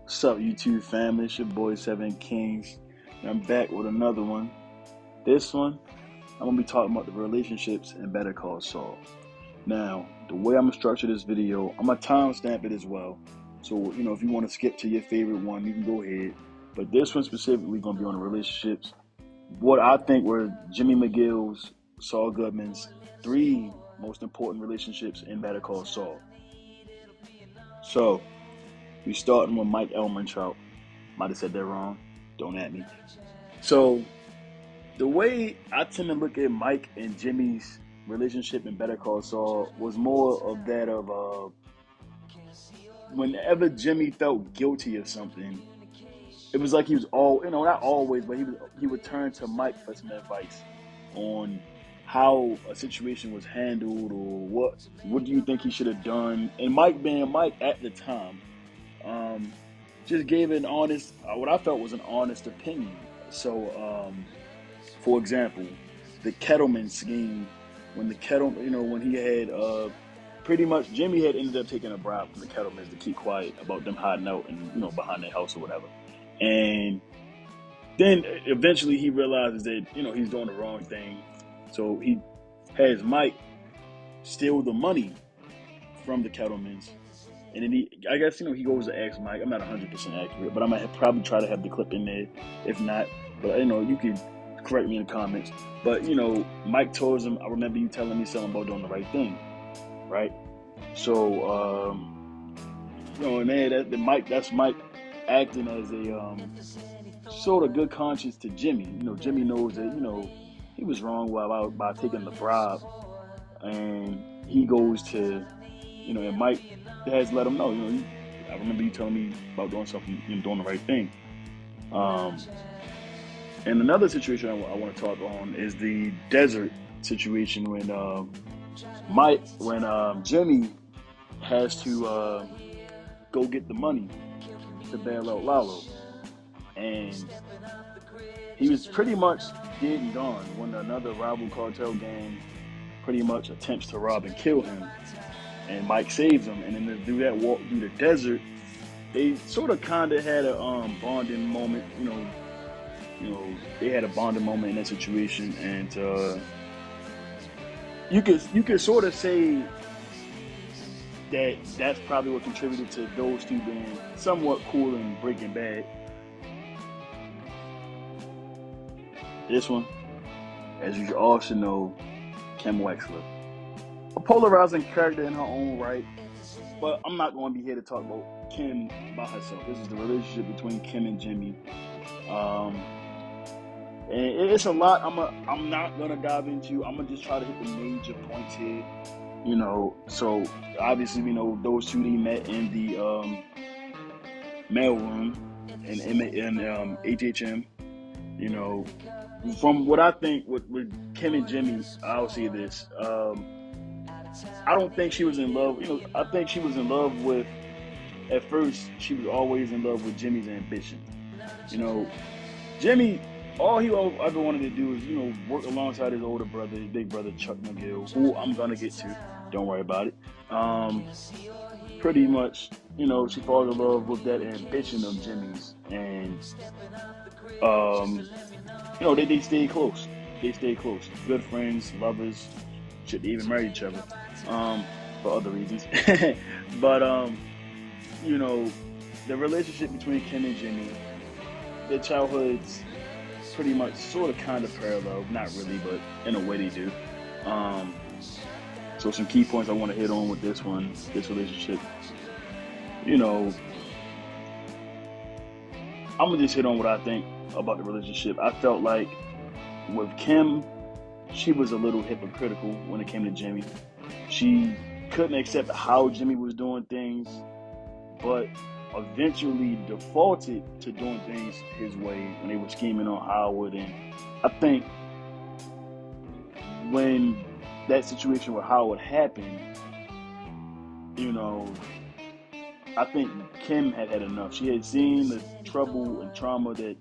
What's up, YouTube family? It's your boy Seven Kings, and I'm back with another one. This one, I'm gonna be talking about the relationships in Better Call Saul. Now, the way I'm gonna structure this video, I'm gonna timestamp it as well. So, if you want to skip to your favorite one, you can go ahead. But this one specifically gonna be on the relationships. What I think were Jimmy McGill's, Saul Goodman's three most important relationships in Better Call Saul. So, we starting with Mike Elmentrout. Might have said that wrong. Don't at me. So the way I tend to look at Mike and Jimmy's relationship in Better Call Saul was more of that of whenever Jimmy felt guilty of something, it was like he was not always, but he would turn to Mike for some advice on how a situation was handled or what do you think he should have done. And Mike being Mike at the time, just gave an honest, what I felt was an honest opinion. So, for example, the Kettleman scheme, when he had, pretty much Jimmy had ended up taking a bribe from the Kettlemans to keep quiet about them hiding out and, behind their house or whatever. And then eventually he realizes that, he's doing the wrong thing. So he has Mike steal the money from the Kettlemans. And then he goes to ask Mike. I'm not 100% accurate, but I might probably try to have the clip in there. If not, but you can correct me in the comments. But Mike tells him, "I remember you telling me something about doing the right thing, right?" So and then that's Mike acting as a sort of good conscience to Jimmy. Jimmy knows that he was wrong by taking the bribe, and he goes to and Mike has let him know, I remember you telling me about doing something, doing the right thing. And another situation I want to talk on is the desert situation when Jimmy has to go get the money to bail out Lalo, and he was pretty much dead and gone when another rival cartel gang pretty much attempts to rob and kill him. And Mike saves him, and then to do that walk through the desert, they sort of kind of had a bonding moment. They had a bonding moment in that situation, and you could sort of say that that's probably what contributed to those two being somewhat cool in Breaking Bad. This one, as you all should know, Kim Wexler. A polarizing character in her own right, but I'm not going to be here to talk about Kim by herself. This is the relationship between Kim and Jimmy, and it's a lot. I'm not gonna dive into. I'm gonna just try to hit the major points here. So obviously we know those two, they met in the mailroom in HHM. From what I think with Kim and Jimmy, I'll say this. I don't think she was in love. I think she was in love with, at first, she was always in love with Jimmy's ambition. Jimmy, all he ever wanted to do is, work alongside his older brother, his big brother, Chuck McGill, who I'm going to get to. Don't worry about it. Pretty much, she falls in love with that ambition of Jimmy's. And, they stay close. They stay close. Good friends, lovers. Should they even marry each other for other reasons. But, the relationship between Kim and Jimmy, their childhoods pretty much sort of kind of parallel. Not really, but in a way they do. So some key points I want to hit on with this relationship. I'm going to just hit on what I think about the relationship. I felt like with Kim, she was a little hypocritical when it came to Jimmy. She couldn't accept how Jimmy was doing things, but eventually defaulted to doing things his way when they were scheming on Howard. And I think when that situation with Howard happened, I think Kim had enough. She had seen the trouble and trauma that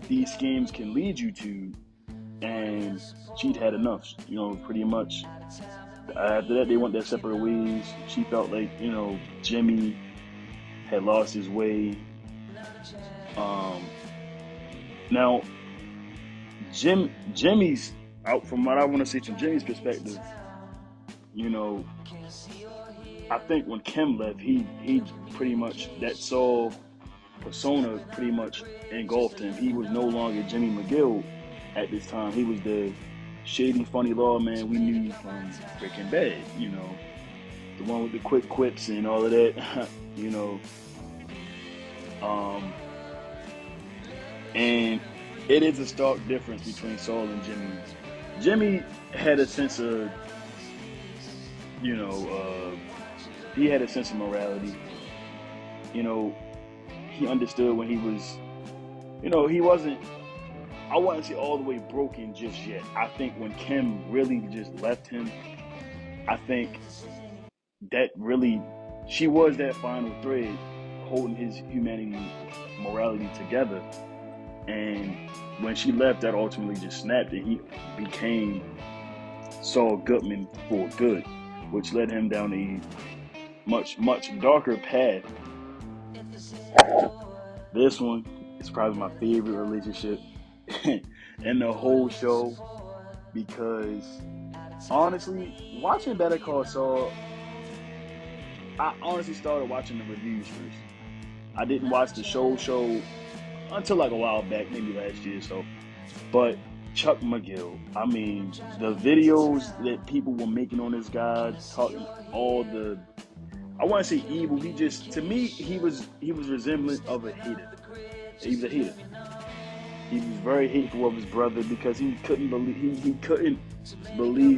these schemes can lead you to, and she'd had enough. Pretty much after that, they went their separate ways. She felt like, Jimmy had lost his way. Um, Now, Jimmy's out from what I want to say from Jimmy's perspective. You know, I think when Kim left, he pretty much that Saul persona pretty much engulfed him. He was no longer Jimmy McGill at this time. He was the shady, funny lawman we knew from Breaking Bad. You know, the one with the quick quips and all of that. You know, and it is a stark difference between Saul and Jimmy. Jimmy had a sense of, you know, he had a sense of morality. You know, he understood when he was, you know, he wasn't, I wouldn't say all the way broken just yet. I think when Kim really just left him, I think that really, she was that final thread holding his humanity, morality together. And when she left, that ultimately just snapped, and he became Saul Goodman for good, which led him down a much, much darker path. This one is probably my favorite relationship in the whole show, because honestly, watching Better Call Saul, I honestly started watching the reviews first. I didn't watch the show until like a while back, maybe last year or so. But Chuck McGill, I mean, the videos that people were making on this guy, talking all the, I want to say evil. He just, to me, he was resemblant of a hater. He was a hater. He was very hateful of his brother because he couldn't believe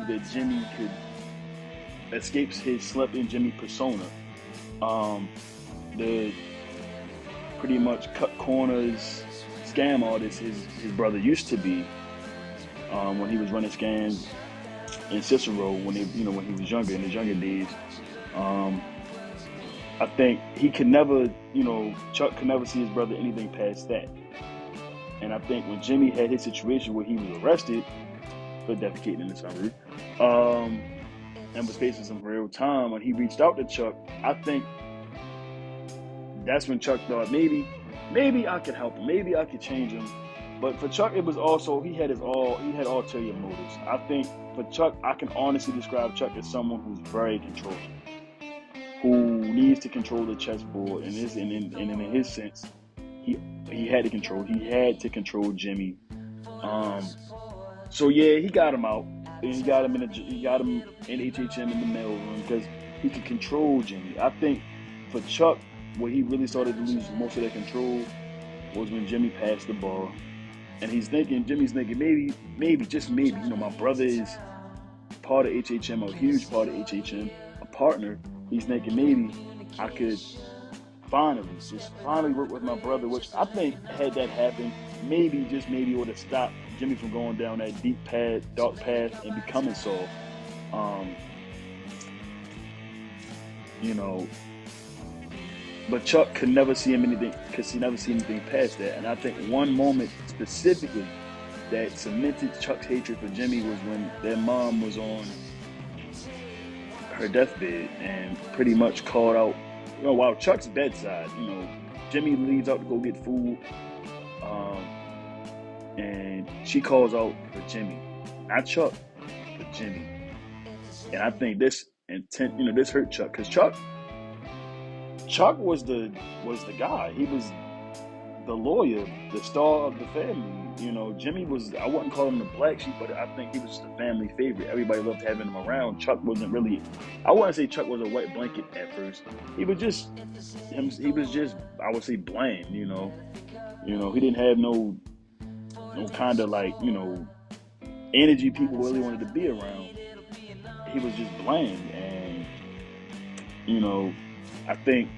that Jimmy could escape his slept-in Jimmy persona. The pretty much cut corners scam artist his brother used to be, when he was running scams in Cicero when he was younger, in his younger days. I think he could never, Chuck could never see his brother anything past that. And I think when Jimmy had his situation where he was arrested for defecating in the summer, and was facing some real time, when he reached out to Chuck, I think that's when Chuck thought maybe I could help him, maybe I could change him. But for Chuck, it was also, he had ulterior motives. I think for Chuck, I can honestly describe Chuck as someone who's very controlling, who needs to control the chessboard. And in his sense, he had to control Jimmy. So yeah, he got him out, and he got him in HHM in the mailroom because he could control Jimmy. I think for Chuck, where he really started to lose most of that control was when Jimmy passed the ball. And Jimmy's thinking, maybe, just maybe, my brother is part of HHM, a huge part of HHM, a partner. He's thinking maybe I could finally work with my brother, which I think had that happen, maybe would have stopped Jimmy from going down that dark path and becoming Saul. But Chuck could never see anything past that. And I think one moment specifically that cemented Chuck's hatred for Jimmy was when their mom was on her deathbed and pretty much called out, while Chuck's bedside, Jimmy leaves out to go get food, and she calls out for Jimmy, not Chuck, but Jimmy. And I think this hurt Chuck, because Chuck was the guy. He was the lawyer, the star of the family. Jimmy was, I wouldn't call him the black sheep, but I think he was the family favorite. Everybody loved having him around. Chuck wasn't really, I wouldn't say Chuck was a white blanket at first. He was just, I would say, bland, He didn't have no kind of energy people really wanted to be around. He was just bland. And, I think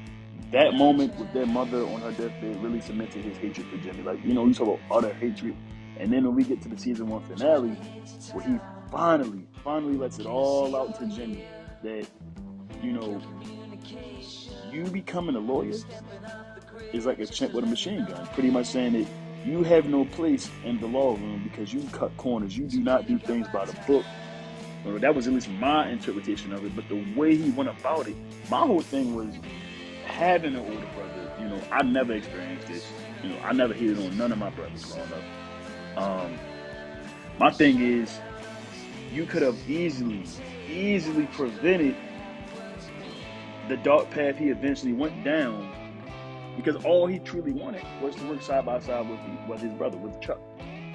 that moment with their mother on her deathbed really cemented his hatred for Jimmy. You talk about utter hatred. And then when we get to the season 1 finale, where he finally lets it all out to Jimmy, that, you becoming a lawyer is like a chimp with a machine gun. Pretty much saying that you have no place in the law room because you cut corners. You do not do things by the book. That was at least my interpretation of it. But the way he went about it, my whole thing was, having an older brother, you know, I never experienced this. You know, I never hated on none of my brothers growing up. My thing is, you could have easily prevented the dark path he eventually went down, because all he truly wanted was to work side by side with his brother, with Chuck.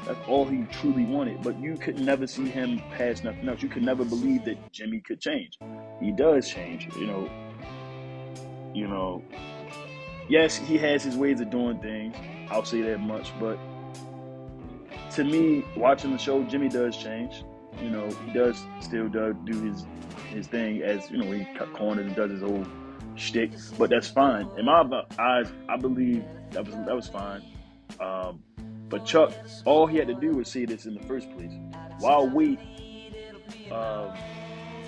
That's all he truly wanted. But you could never see him past nothing else. You could never believe that Jimmy could change. He does change, you know. Yes, he has his ways of doing things. I'll say that much. But to me, watching the show, Jimmy does change. You know, he still do his thing, as you know, he cut corners and does his old shtick. But that's fine. In my eyes, I believe that was fine. But Chuck, all he had to do was say this in the first place. Why wait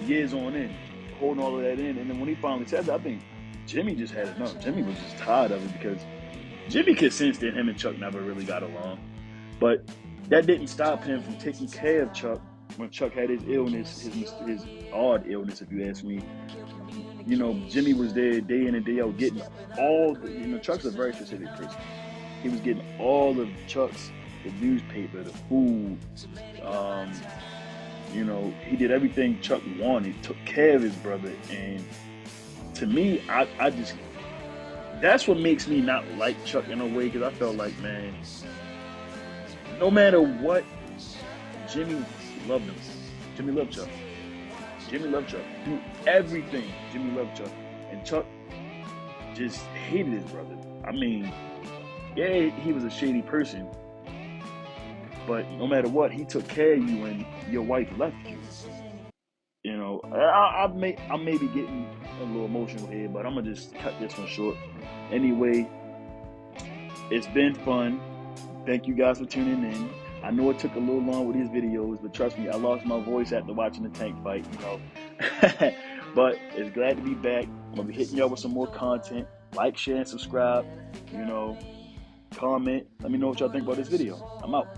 years on end, holding all of that in, and then when he finally said that, I think Jimmy just had enough. Jimmy was just tired of it, because Jimmy could sense that him and Chuck never really got along. But that didn't stop him from taking care of Chuck when Chuck had his illness, his odd illness, if you ask me. You know, Jimmy was there day in and day out getting all the, you know, Chuck's a very specific person. He was getting all of Chuck's, the newspaper, the food. You know, he did everything Chuck wanted, took care of his brother. And to me, I just, that's what makes me not like Chuck in a way, because I felt like, man, no matter what, Jimmy loved him. Jimmy loved Chuck. Jimmy loved Chuck. Through everything, Jimmy loved Chuck. And Chuck just hated his brother. I mean, yeah, he was a shady person, but no matter what, he took care of you when your wife left you. You know, I may be getting a little emotional here, but I'm gonna just cut this one short. Anyway, it's been fun. Thank you guys for tuning in. I know it took a little long with these videos, but trust me, I lost my voice after watching the tank fight, you know. But it's glad to be back. I'm gonna be hitting y'all with some more content. Like, share, and subscribe. You know, comment. Let me know what y'all think about this video. I'm out.